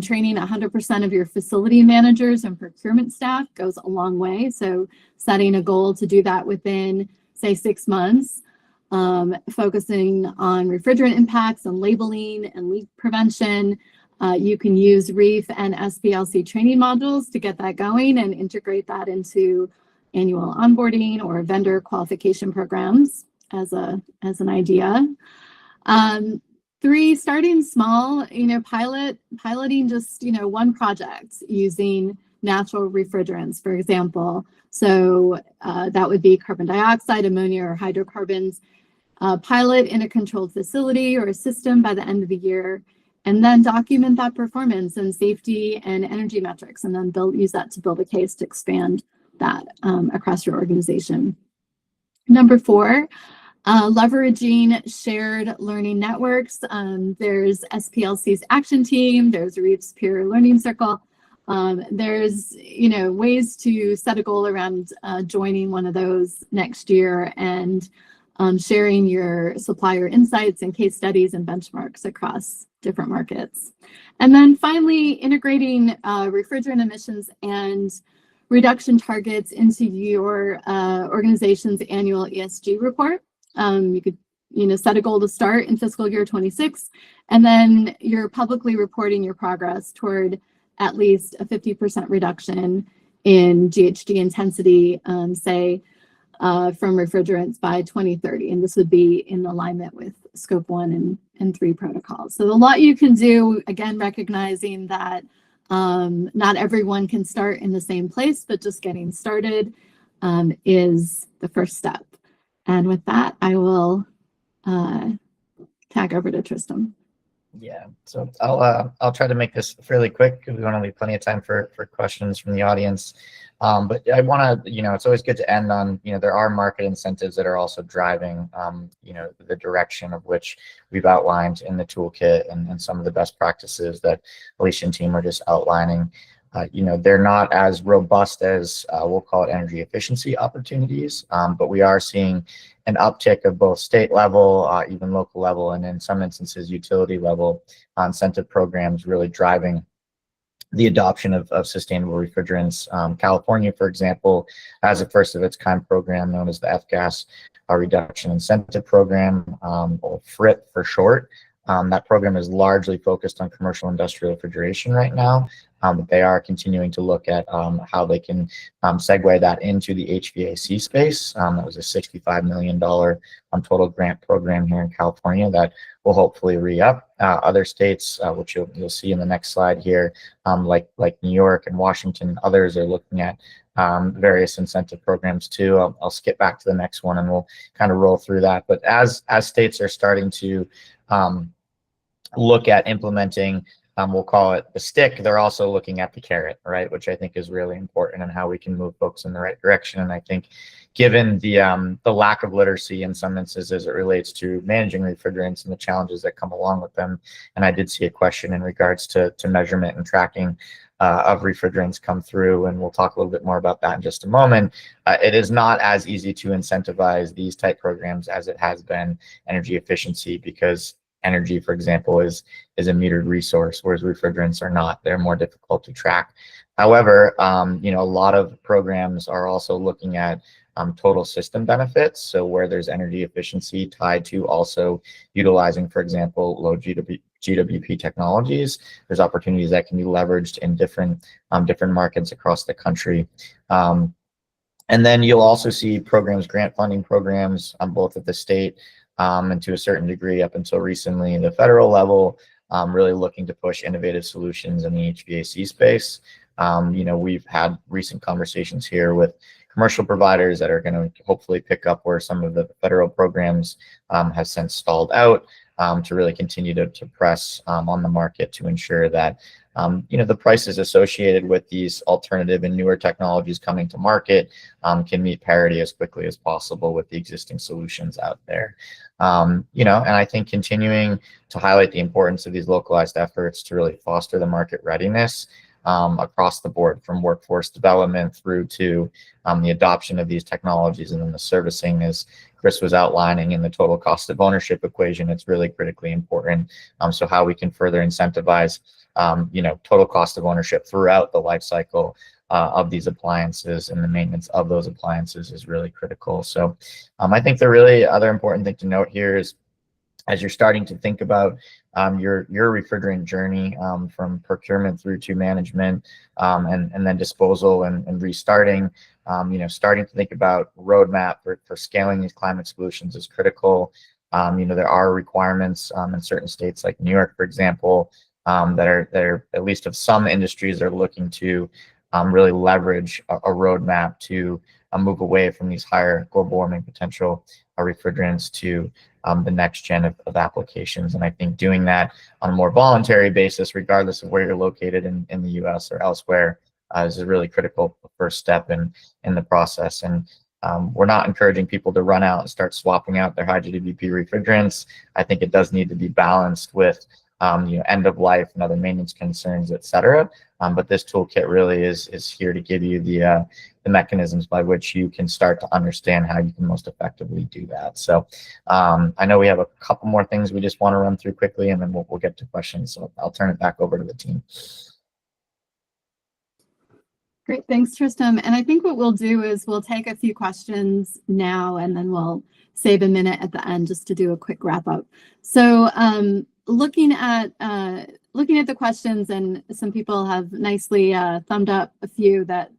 training 100% of your facility managers and procurement staff goes a long way. So setting a goal to do that within, say, 6 months, focusing on refrigerant impacts and labeling and leak prevention. You can use REEF and SPLC training modules to get that going and integrate that into annual onboarding or vendor qualification programs as an idea. 3, starting small, you know, piloting just, you know, one project using natural refrigerants, for example. So that would be carbon dioxide, ammonia, or hydrocarbons. Pilot in a controlled facility or a system by the end of the year, and then document that performance and safety and energy metrics, and then use that to build a case to expand that across your organization. Number 4, leveraging shared learning networks. There's SPLC's action team, there's REEF's peer learning circle. There's, you know, ways to set a goal around joining one of those next year and sharing your supplier insights and case studies and benchmarks across different markets. And then finally, integrating refrigerant emissions and reduction targets into your organization's annual ESG report. You could, you know, set a goal to start in fiscal year 26, and then you're publicly reporting your progress toward at least a 50% reduction in GHG intensity, say, from refrigerants by 2030. And this would be in alignment with Scope 1 and 3 protocols. So a lot you can do, again, recognizing that not everyone can start in the same place, but just getting started is the first step. And with that, I will tag over to Tristan. Yeah, so I'll try to make this fairly quick because we want to leave plenty of time for questions from the audience. But I want to, it's always good to end on, there are market incentives that are also driving, the direction of which we've outlined in the toolkit and some of the best practices that Alicia and team are just outlining. They're not as robust as we'll call it energy efficiency opportunities, but we are seeing an uptick of both state level, even local level, and in some instances utility level incentive programs really driving the adoption of sustainable refrigerants. California, for example, has a first of its kind program known as the F-gas Reduction Incentive Program, or FRIP for short. That program is largely focused on commercial industrial refrigeration right now, but they are continuing to look at how they can segue that into the HVAC space. That was a $65 million total grant program here in California that will hopefully re-up. Other states, which you'll see in the next slide here, like New York and Washington, others are looking at various incentive programs too. I'll skip back to the next one and we'll kind of roll through that. But as states are starting to look at implementing, we'll call it the stick, they're also looking at the carrot, right? Which I think is really important and how we can move folks in the right direction. And I think given the lack of literacy in some instances as it relates to managing refrigerants and the challenges that come along with them, and I did see a question in regards to measurement and tracking of refrigerants come through, and we'll talk a little bit more about that in just a moment. It is not as easy to incentivize these type programs as it has been energy efficiency, because energy, for example, is a metered resource, whereas refrigerants are not. They're more difficult to track. However, a lot of programs are also looking at total system benefits. So where there's energy efficiency tied to also utilizing, for example, low GWP technologies, there's opportunities that can be leveraged in different markets across the country. And then you'll also see programs, grant funding programs, both at the state and to a certain degree up until recently the federal level, really looking to push innovative solutions in the HVAC space. We've had recent conversations here with commercial providers that are going to hopefully pick up where some of the federal programs have since stalled out, to really continue to press on the market to ensure that the prices associated with these alternative and newer technologies coming to market can meet parity as quickly as possible with the existing solutions out there. And I think continuing to highlight the importance of these localized efforts to really foster the market readiness across the board, from workforce development through to the adoption of these technologies, and then the servicing, as Chris was outlining in the total cost of ownership equation, it's really critically important. So how we can further incentivize total cost of ownership throughout the life cycle of these appliances, and the maintenance of those appliances is really critical. So I think the really other important thing to note here is, as you're starting to think about your refrigerant journey, from procurement through to management, and then disposal and restarting, starting to think about roadmap for scaling these climate solutions is critical. There are requirements in certain states like New York, for example, that are at least of some industries are looking to really leverage a roadmap to move away from these higher global warming potential refrigerants to the next gen of applications. And I think doing that on a more voluntary basis, regardless of where you're located in the US or elsewhere, is a really critical first step in the process. And we're not encouraging people to run out and start swapping out their high GWP refrigerants. I think it does need to be balanced with end of life and other maintenance concerns, et cetera. But this toolkit really is here to give you the mechanisms by which you can start to understand how you can most effectively do that. So I know we have a couple more things we just want to run through quickly, and then we'll get to questions. So I'll turn it back over to the team. Great, thanks, Tristram. And I think what we'll do is we'll take a few questions now, and then we'll save a minute at the end just to do a quick wrap up. So looking at the questions, and some people have nicely thumbed up a few that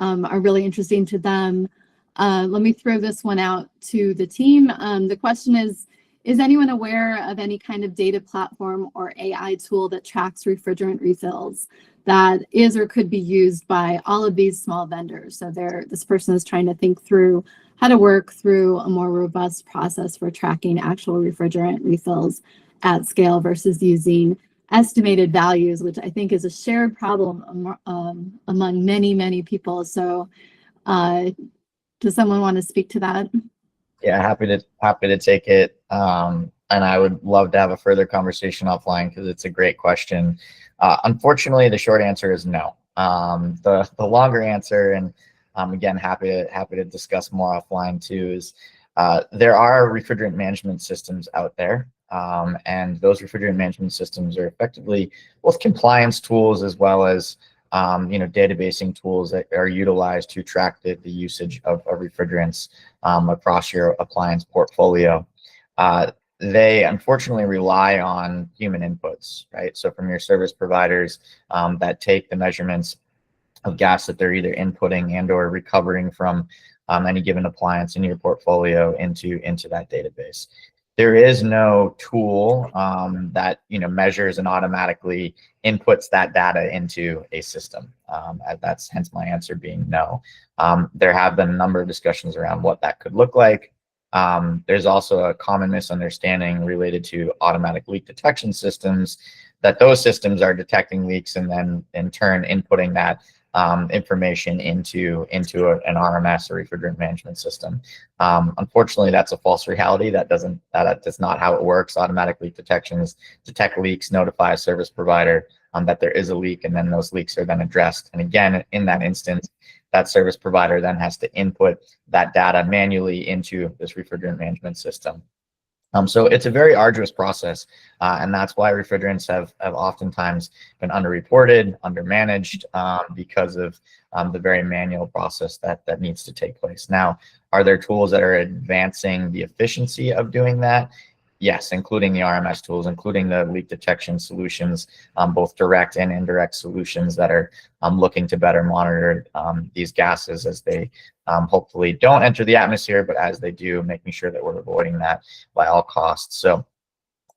are really interesting to them. Let me throw this one out to the team. The question is anyone aware of any kind of data platform or AI tool that tracks refrigerant refills that is or could be used by all of these small vendors? So this person is trying to think through how to work through a more robust process for tracking actual refrigerant refills at scale versus using estimated values, which I think is a shared problem among many, many people. So does someone want to speak to that? Yeah, happy to take it. And I would love to have a further conversation offline because it's a great question. Unfortunately, the short answer is no. The longer answer, and again, happy to discuss more offline too, is there are refrigerant management systems out there, and those refrigerant management systems are effectively both compliance tools as well as databasing tools that are utilized to track the usage of refrigerants across your appliance portfolio. They unfortunately rely on human inputs, right? So from your service providers that take the measurements of gas that they're either inputting and or recovering from any given appliance in your portfolio into that database. There is no tool that measures and automatically inputs that data into a system. That's hence my answer being no. There have been a number of discussions around what that could look like. There's also a common misunderstanding related to automatic leak detection systems, that those systems are detecting leaks and then in turn inputting that information into an RMS or refrigerant management system. Unfortunately, that's a false reality. That's not how it works. Automatic leak detections detect leaks, notify a service provider that there is a leak, and then those leaks are then addressed. And again, in that instance, that service provider then has to input that data manually into this refrigerant management system. So it's a very arduous process, and that's why refrigerants have oftentimes been underreported, undermanaged, because of the very manual process that needs to take place. Now, are there tools that are advancing the efficiency of doing that? Yes, including the RMS tools, including the leak detection solutions, both direct and indirect solutions that are looking to better monitor these gases as they hopefully don't enter the atmosphere, but as they do, making sure that we're avoiding that by all costs. So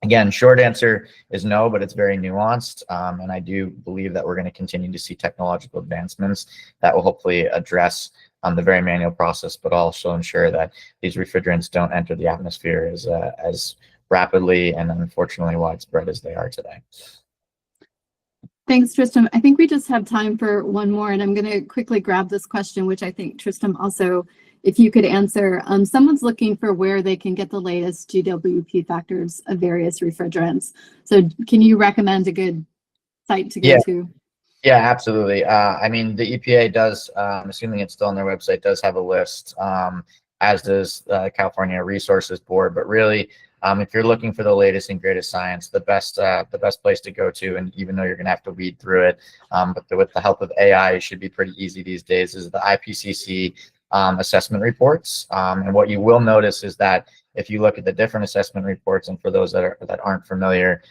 again, short answer is no, but it's very nuanced. And I do believe that we're going to continue to see technological advancements that will hopefully address the very manual process, but also ensure that these refrigerants don't enter the atmosphere as rapidly and unfortunately widespread as they are today. Thanks, Tristram. I think we just have time for one more, and I'm going to quickly grab this question, which I think, Tristram, also, if you could answer. Someone's looking for where they can get the latest GWP factors of various refrigerants. So can you recommend a good site to go to? Yeah, absolutely. I mean, the EPA does, assuming it's still on their website, does have a list, as does the California Resources Board. But really, if you're looking for the latest and greatest science, the best place to go to, and even though you're going to have to weed through it, but with the help of AI, it should be pretty easy these days, is the IPCC assessment reports. And what you will notice is that if you look at the different assessment reports, and for those that aren't familiar,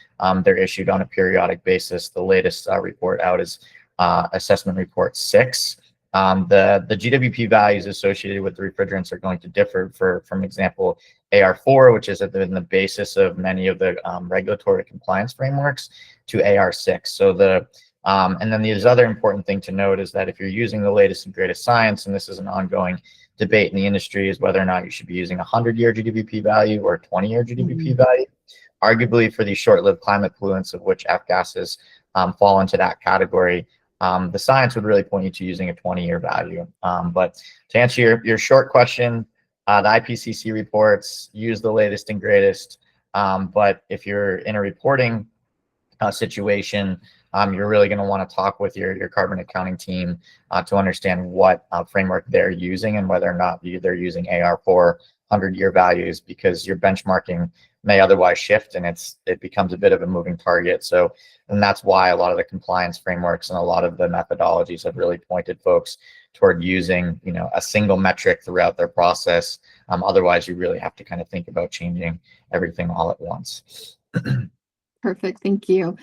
they're issued on a periodic basis. The latest report out is assessment report 6. The GWP values associated with the refrigerants are going to differ from example, AR4, which is in the basis of many of the regulatory compliance frameworks, to AR6. So and then the other important thing to note is that if you're using the latest and greatest science, and this is an ongoing debate in the industry, is whether or not you should be using a 100-year GWP value or a 20-year GWP value. Arguably, for these short-lived climate pollutants, of which F-gases fall into that category, the science would really point you to using a 20-year value. But to answer your short question, the IPCC reports use the latest and greatest. But if you're in a reporting situation, you're really going to want to talk with your carbon accounting team to understand what framework they're using and whether or not they're using AR4 100-year values, because your benchmarking may otherwise shift and it becomes a bit of a moving target. So, and that's why a lot of the compliance frameworks and a lot of the methodologies have really pointed folks toward using, a single metric throughout their process. Otherwise, you really have to kind of think about changing everything all at once. Perfect. Thank you.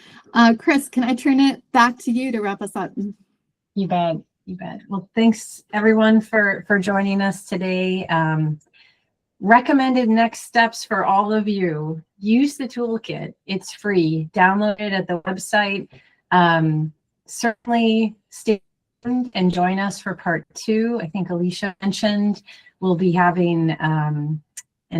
Chris, can I turn it back to you to wrap us up? You bet. You bet. Well, thanks everyone for joining us today. Recommended next steps for all of you: use the toolkit. It's free. Download it at the website. Certainly stay tuned and join us for part 2. I think Alicia mentioned we'll be having an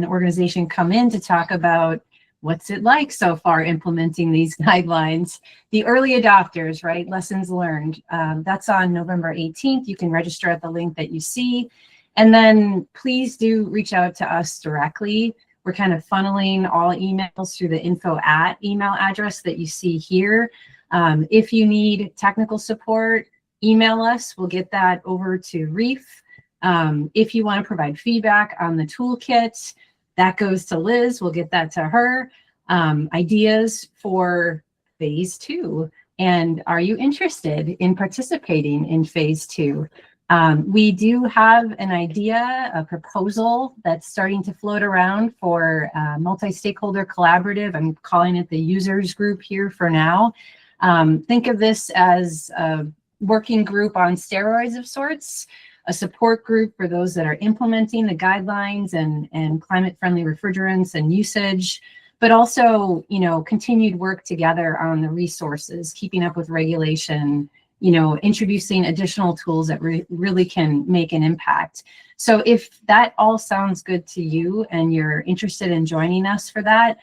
organization come in to talk about what's it like so far implementing these guidelines? The early adopters, right? Lessons learned. That's on November 18th. You can register at the link that you see. And then please do reach out to us directly. We're kind of funneling all emails through the info@ email address that you see here. If you need technical support, email us. We'll get that over to REEF. If you want to provide feedback on the toolkit, that goes to Liz. We'll get that to her. Ideas for phase 2. And are you interested in participating in phase 2? We do have an idea, a proposal that's starting to float around for multi-stakeholder collaborative. I'm calling it the users group here for now. Think of this as a working group on steroids of sorts, a support group for those that are implementing the guidelines and climate-friendly refrigerants and usage, but also, you know, continued work together on the resources, keeping up with regulation, you know, introducing additional tools that really can make an impact. So if that all sounds good to you and you're interested in joining us for that,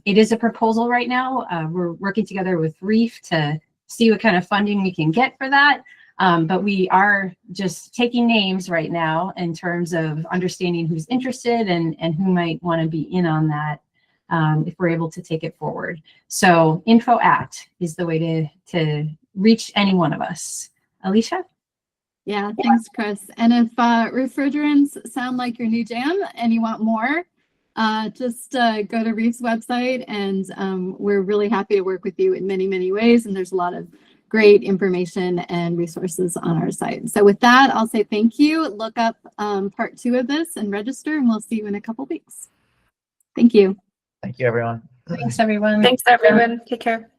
it is a proposal right now. We're working together with REEF to see what kind of funding we can get for that. But we are just taking names right now in terms of understanding who's interested and who might want to be in on that if we're able to take it forward. So info@ is the way to reach any one of us. Alicia? Yeah, thanks, Chris. And if refrigerants sound like your new jam and you want more, just go to REEF's website, and we're really happy to work with you in many, many ways. And there's a lot of great information and resources on our site. So with that, I'll say thank you. Look up part 2 of this and register, and we'll see you in a couple weeks. Thank you. Thank you, everyone. Thanks, everyone. Thanks, everyone. Take care.